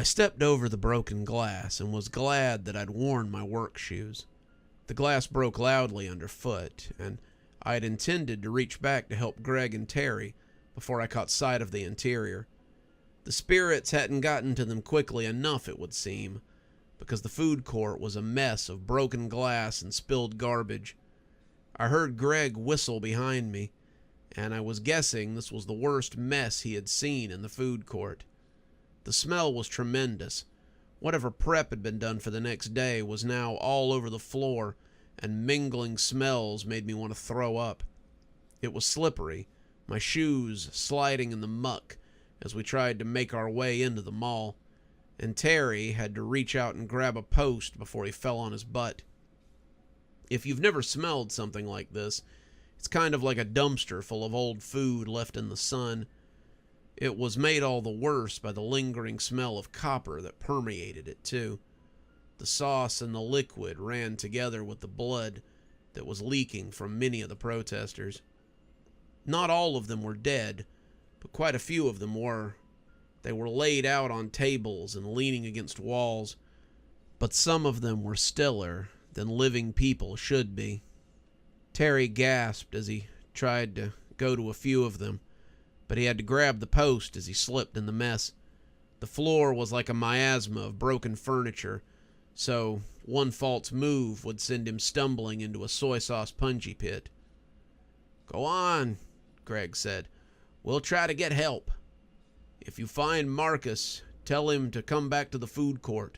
I stepped over the broken glass and was glad that I'd worn my work shoes. The glass broke loudly underfoot, and I had intended to reach back to help Greg and Terry before I caught sight of the interior. The spirits hadn't gotten to them quickly enough, it would seem, because the food court was a mess of broken glass and spilled garbage. I heard Greg whistle behind me, and I was guessing this was the worst mess he had seen in the food court. The smell was tremendous. Whatever prep had been done for the next day was now all over the floor, and mingling smells made me want to throw up. It was slippery, my shoes sliding in the muck as we tried to make our way into the mall, and Terry had to reach out and grab a post before he fell on his butt. If you've never smelled something like this, it's kind of like a dumpster full of old food left in the sun. It was made all the worse by the lingering smell of copper that permeated it, too. The sauce and the liquid ran together with the blood that was leaking from many of the protesters. Not all of them were dead, but quite a few of them were. They were laid out on tables and leaning against walls, but some of them were stiller than living people should be. Terry gasped as he tried to go to a few of them, but he had to grab the post as he slipped in the mess. The floor was like a miasma of broken furniture, so one false move would send him stumbling into a soy sauce punji pit. "Go on," Greg said. "We'll try to get help. If you find Marcus, tell him to come back to the food court.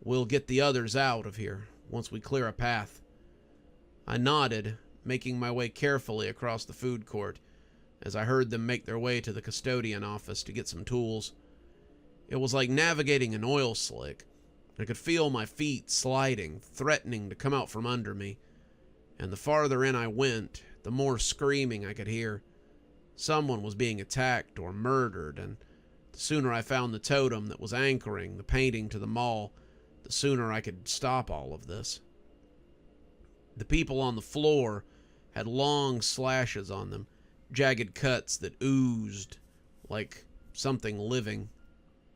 We'll get the others out of here once we clear a path." I nodded, making my way carefully across the food court as I heard them make their way to the custodian office to get some tools. It was like navigating an oil slick. I could feel my feet sliding, threatening to come out from under me, and the farther in I went, the more screaming I could hear. Someone was being attacked or murdered, and the sooner I found the totem that was anchoring the painting to the mall, the sooner I could stop all of this. The people on the floor had long slashes on them, jagged cuts that oozed like something living.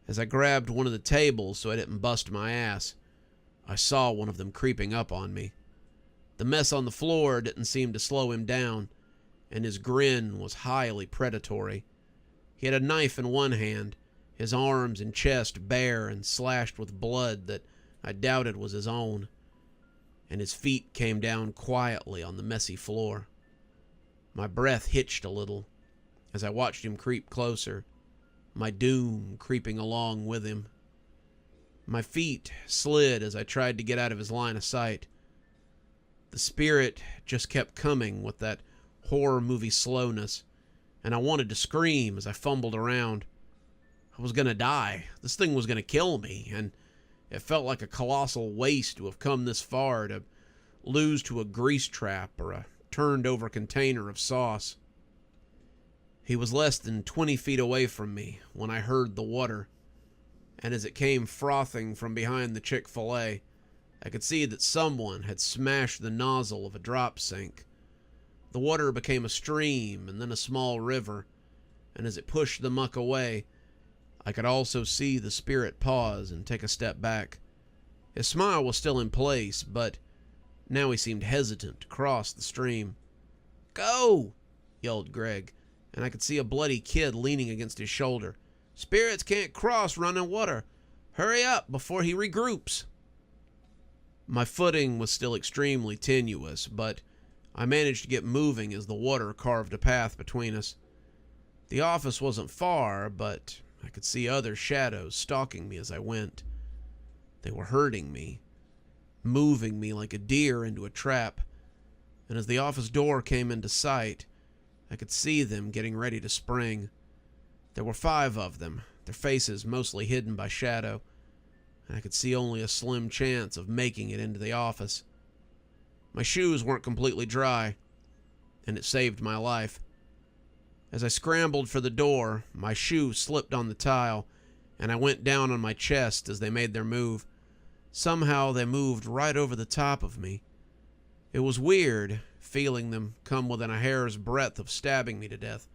As I grabbed one of the tables so I didn't bust my ass, I saw one of them creeping up on me. The mess on the floor didn't seem to slow him down, and his grin was highly predatory. He had a knife in one hand, his arms and chest bare and slashed with blood that I doubted was his own, and his feet came down quietly on the messy floor. My breath hitched a little as I watched him creep closer, my doom creeping along with him. My feet slid as I tried to get out of his line of sight. The spirit just kept coming with that horror movie slowness, and I wanted to scream as I fumbled around. I was going to die. This thing was going to kill me, and it felt like a colossal waste to have come this far to lose to a grease trap or a turned-over container of sauce. He was less than 20 feet away from me when I heard the water, and as it came frothing from behind the Chick-fil-A, I could see that someone had smashed the nozzle of a drop sink. The water became a stream and then a small river, and as it pushed the muck away, I could also see the spirit pause and take a step back. His smile was still in place, but now he seemed hesitant to cross the stream. "Go!" yelled Greg, and I could see a bloody kid leaning against his shoulder. "Spirits can't cross running water. Hurry up before he regroups." My footing was still extremely tenuous, but I managed to get moving as the water carved a path between us. The office wasn't far, but I could see other shadows stalking me as I went. They were hurting me, moving me like a deer into a trap, and as the office door came into sight, I could see them getting ready to spring. There were 5 of them, their faces mostly hidden by shadow, and I could see only a slim chance of making it into the office. My shoes weren't completely dry, and it saved my life. As I scrambled for the door, my shoe slipped on the tile, and I went down on my chest as they made their move. Somehow they moved right over the top of me. It was weird, feeling them come within a hair's breadth of stabbing me to death,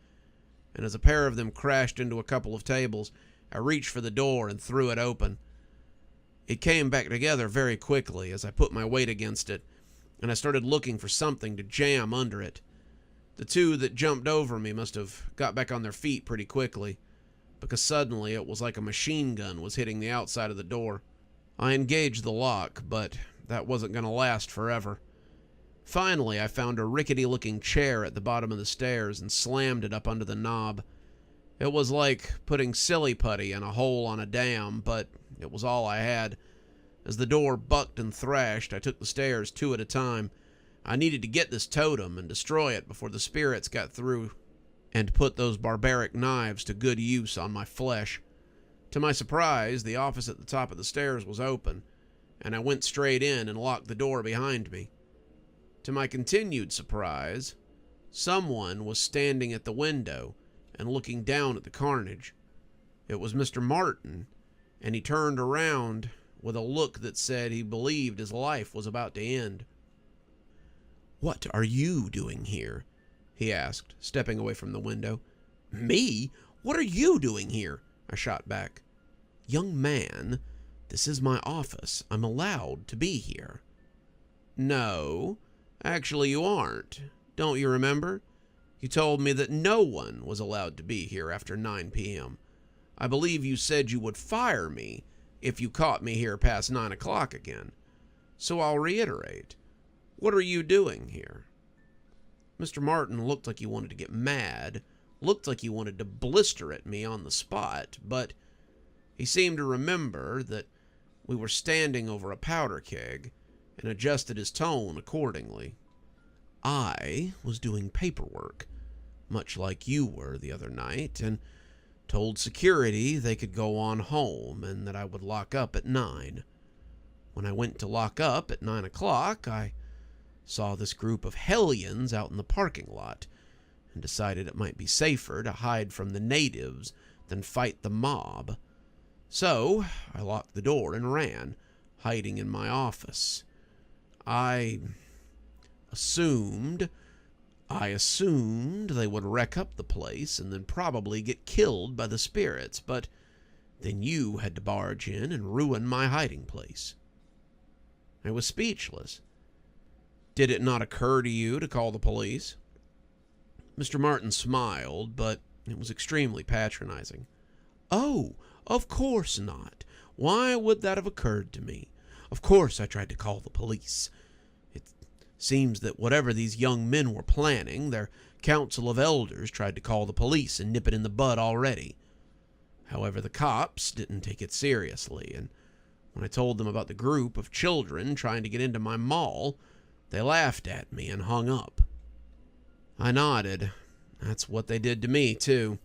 and as a pair of them crashed into a couple of tables, I reached for the door and threw it open. It came back together very quickly as I put my weight against it, and I started looking for something to jam under it. The two that jumped over me must have got back on their feet pretty quickly, because suddenly it was like a machine gun was hitting the outside of the door. I engaged the lock, but that wasn't going to last forever. Finally, I found a rickety-looking chair at the bottom of the stairs and slammed it up under the knob. It was like putting silly putty in a hole on a dam, but it was all I had. As the door bucked and thrashed, I took the stairs 2 at a time. I needed to get this totem and destroy it before the spirits got through and put those barbaric knives to good use on my flesh. To my surprise, the office at the top of the stairs was open, and I went straight in and locked the door behind me. To my continued surprise, someone was standing at the window and looking down at the carnage. It was Mr. Martin, and he turned around with a look that said he believed his life was about to end. "What are you doing here?" he asked, stepping away from the window. "Me? What are you doing here?" I shot back. "Young man, this is my office. I'm allowed to be here." "No, actually you aren't. Don't you remember? You told me that no one was allowed to be here after 9 p.m. I believe you said you would fire me if you caught me here past 9 o'clock again. So I'll reiterate. What are you doing here?" Mr. Martin looked like he wanted to get mad, looked like he wanted to blister at me on the spot, but he seemed to remember that we were standing over a powder keg and adjusted his tone accordingly. "I was doing paperwork, much like you were the other night, and told security they could go on home and that I would lock up at 9. When I went to lock up at 9 o'clock, I saw this group of hellions out in the parking lot and decided it might be safer to hide from the natives than fight the mob. So I locked the door and ran, hiding in my office. I assumed they would wreck up the place and then probably get killed by the spirits, but then you had to barge in and ruin my hiding place." I was speechless. "Did it not occur to you to call the police?" Mr. Martin smiled, but it was extremely patronizing. "Oh, of course not. Why would that have occurred to me? Of course I tried to call the police. It seems that whatever these young men were planning, their council of elders tried to call the police and nip it in the bud already. However, the cops didn't take it seriously, and when I told them about the group of children trying to get into my mall, they laughed at me and hung up." I nodded. "That's what they did to me, too.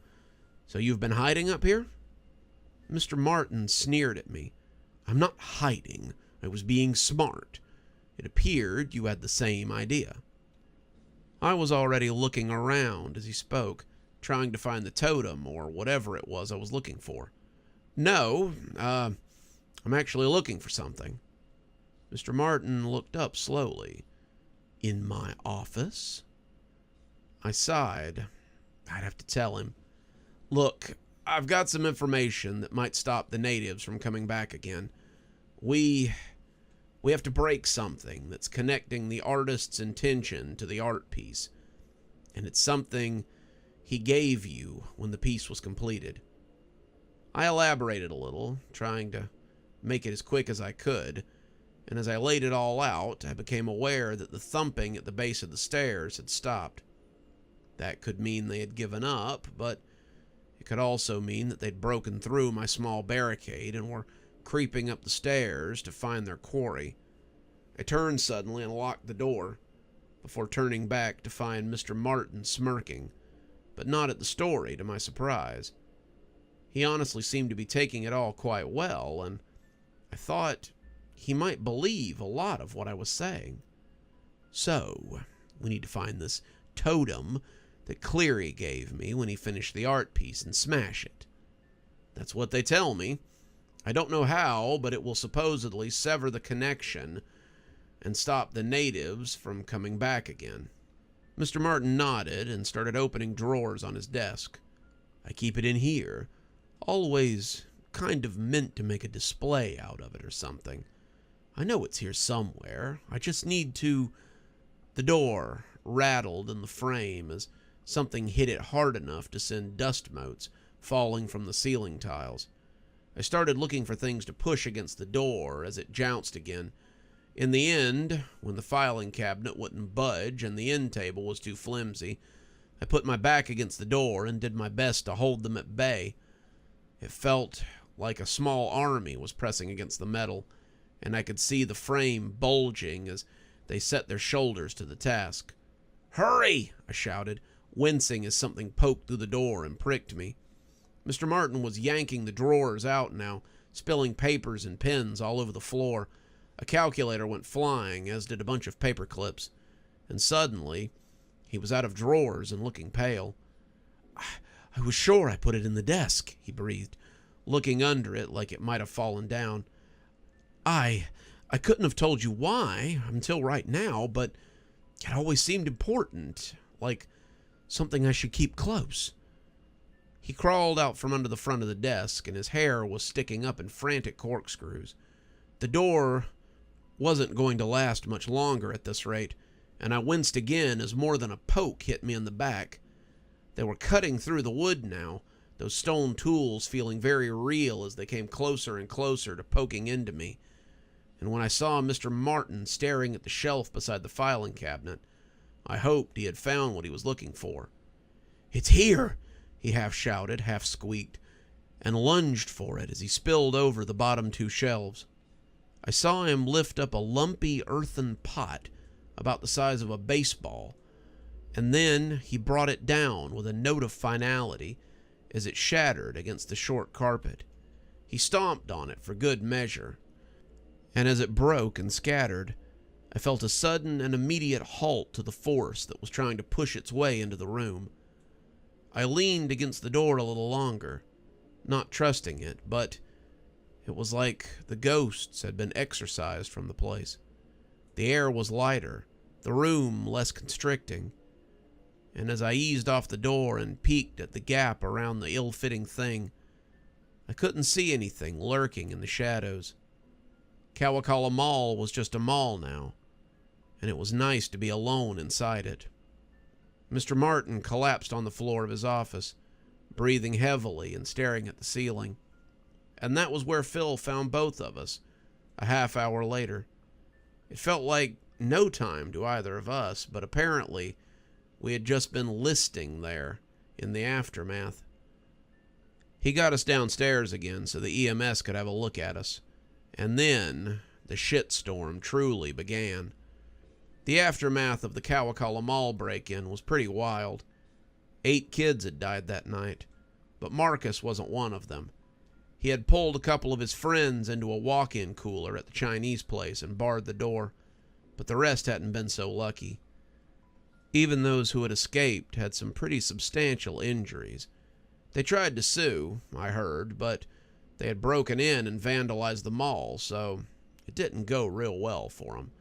So you've been hiding up here?" Mr. Martin sneered at me. "I'm not hiding. I was being smart. It appeared you had the same idea." I was already looking around as he spoke, trying to find the totem or whatever it was I was looking for. "No, I'm actually looking for something." Mr. Martin looked up slowly. "In my office?" I sighed. I'd have to tell him. "Look, I've got some information that might stop the natives from coming back again. We have to break something that's connecting the artist's intention to the art piece. And it's something he gave you when the piece was completed." I elaborated a little, trying to make it as quick as I could, and as I laid it all out, I became aware that the thumping at the base of the stairs had stopped. That could mean they had given up, but it could also mean that they'd broken through my small barricade and were creeping up the stairs to find their quarry. I turned suddenly and locked the door, before turning back to find Mr. Martin smirking, but not at the story, to my surprise. He honestly seemed to be taking it all quite well, and I thought he might believe a lot of what I was saying. "So, we need to find this totem that Cleary gave me when he finished the art piece and smash it. That's what they tell me. I don't know how, but it will supposedly sever the connection and stop the natives from coming back again." Mr. Martin nodded and started opening drawers on his desk. "I keep it in here. Always kind of meant to make a display out of it or something. I know it's here somewhere. I just need to... The door rattled in the frame as something hit it hard enough to send dust motes falling from the ceiling tiles. I started looking for things to push against the door as it jounced again. In the end, when the filing cabinet wouldn't budge and the end table was too flimsy, I put my back against the door and did my best to hold them at bay. It felt like a small army was pressing against the metal, and I could see the frame bulging as they set their shoulders to the task. "Hurry!" I shouted, wincing as something poked through the door and pricked me. Mr. Martin was yanking the drawers out now, spilling papers and pens all over the floor. A calculator went flying, as did a bunch of paper clips. And suddenly, he was out of drawers and looking pale. "I was sure I put it in the desk," he breathed, looking under it like it might have fallen down. I couldn't have told you why until right now, but it always seemed important, like something I should keep close." He crawled out from under the front of the desk, and his hair was sticking up in frantic corkscrews. The door wasn't going to last much longer at this rate, and I winced again as more than a poke hit me in the back. They were cutting through the wood now, those stone tools feeling very real as they came closer and closer to poking into me. And when I saw Mr. Martin staring at the shelf beside the filing cabinet, I hoped he had found what he was looking for. "It's here!" he half shouted, half squeaked, and lunged for it as he spilled over the bottom two shelves. I saw him lift up a lumpy earthen pot about the size of a baseball, and then he brought it down with a note of finality as it shattered against the short carpet. He stomped on it for good measure, and as it broke and scattered, I felt a sudden and immediate halt to the force that was trying to push its way into the room. I leaned against the door a little longer, not trusting it, but it was like the ghosts had been exorcised from the place. The air was lighter, the room less constricting, and as I eased off the door and peeked at the gap around the ill-fitting thing, I couldn't see anything lurking in the shadows. Cowacalla Mall was just a mall now, and it was nice to be alone inside it. Mr. Martin collapsed on the floor of his office, breathing heavily and staring at the ceiling. And that was where Phil found both of us, a half hour later. It felt like no time to either of us, but apparently we had just been listing there in the aftermath. He got us downstairs again so the EMS could have a look at us. And then the shitstorm truly began. The aftermath of the Cowacalla Mall break-in was pretty wild. 8 kids had died that night, but Marcus wasn't one of them. He had pulled a couple of his friends into a walk-in cooler at the Chinese place and barred the door, but the rest hadn't been so lucky. Even those who had escaped had some pretty substantial injuries. They tried to sue, I heard, but they had broken in and vandalized the mall, so it didn't go real well for them.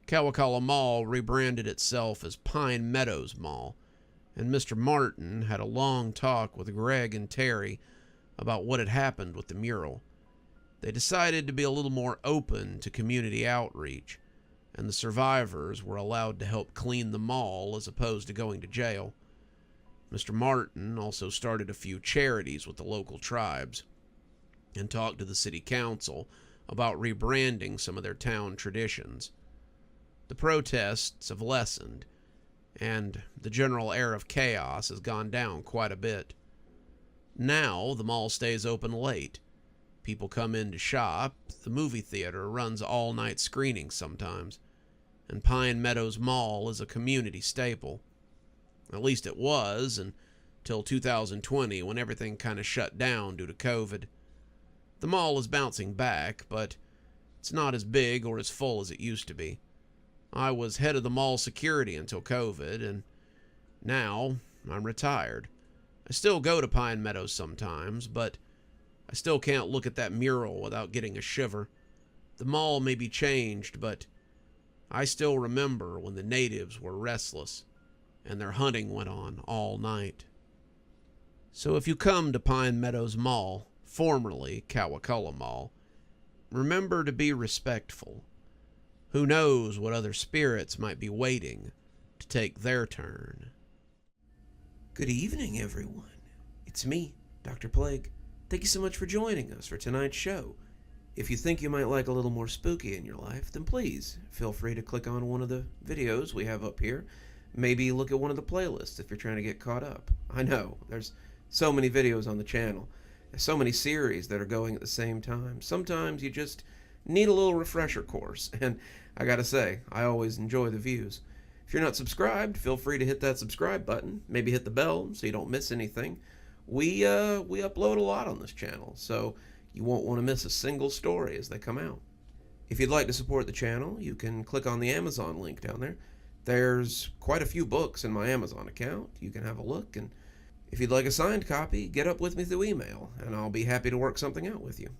Cowacalla Mall rebranded itself as Pine Meadows Mall, and Mr. Martin had a long talk with Greg and Terry about what had happened with the mural. They decided to be a little more open to community outreach, and the survivors were allowed to help clean the mall as opposed to going to jail. Mr. Martin also started a few charities with the local tribes and talked to the city council about rebranding some of their town traditions. The protests have lessened, and the general air of chaos has gone down quite a bit. Now, the mall stays open late. People come in to shop, the movie theater runs all-night screenings sometimes, and Pine Meadows Mall is a community staple. At least it was, until 2020 when everything kind of shut down due to COVID. The mall is bouncing back, but it's not as big or as full as it used to be. I was head of the mall security until COVID, and now I'm retired. I still go to Pine Meadows sometimes, but I still can't look at that mural without getting a shiver. The mall may be changed, but I still remember when the natives were restless and their hunting went on all night. So if you come to Pine Meadows Mall, formerly Cowacalla Mall, remember to be respectful. Who knows what other spirits might be waiting to take their turn. Good evening, everyone. It's me, Dr. Plague. Thank you so much for joining us for tonight's show. If you think you might like a little more spooky in your life, then please feel free to click on one of the videos we have up here. Maybe look at one of the playlists if you're trying to get caught up. I know, there's so many videos on the channel. There's so many series that are going at the same time. Sometimes you just need a little refresher course, and I gotta say, I always enjoy the views. If you're not subscribed, feel free to hit that subscribe button. Maybe hit the bell so you don't miss anything. We upload a lot on this channel, so you won't want to miss a single story as they come out. If you'd like to support the channel, you can click on the Amazon link down there. There's quite a few books in my Amazon account. You can have a look, and if you'd like a signed copy, get up with me through email, and I'll be happy to work something out with you.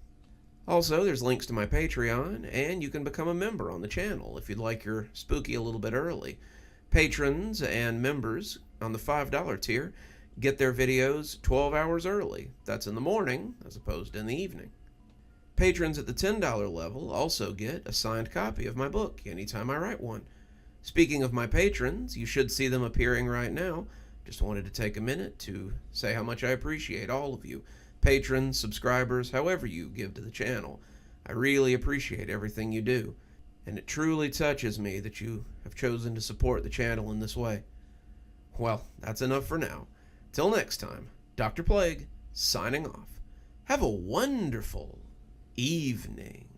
Also, there's links to my Patreon, and you can become a member on the channel if you'd like your spooky a little bit early. Patrons and members on the $5 tier get their videos 12 hours early. That's in the morning as opposed to in the evening. Patrons at the $10 level also get a signed copy of my book anytime I write one. Speaking of my patrons, you should see them appearing right now. Just wanted to take a minute to say how much I appreciate all of you. Patrons, subscribers, however you give to the channel. I really appreciate everything you do, and it truly touches me that you have chosen to support the channel in this way. Well, that's enough for now. Till next time, Dr. Plague, signing off. Have a wonderful evening.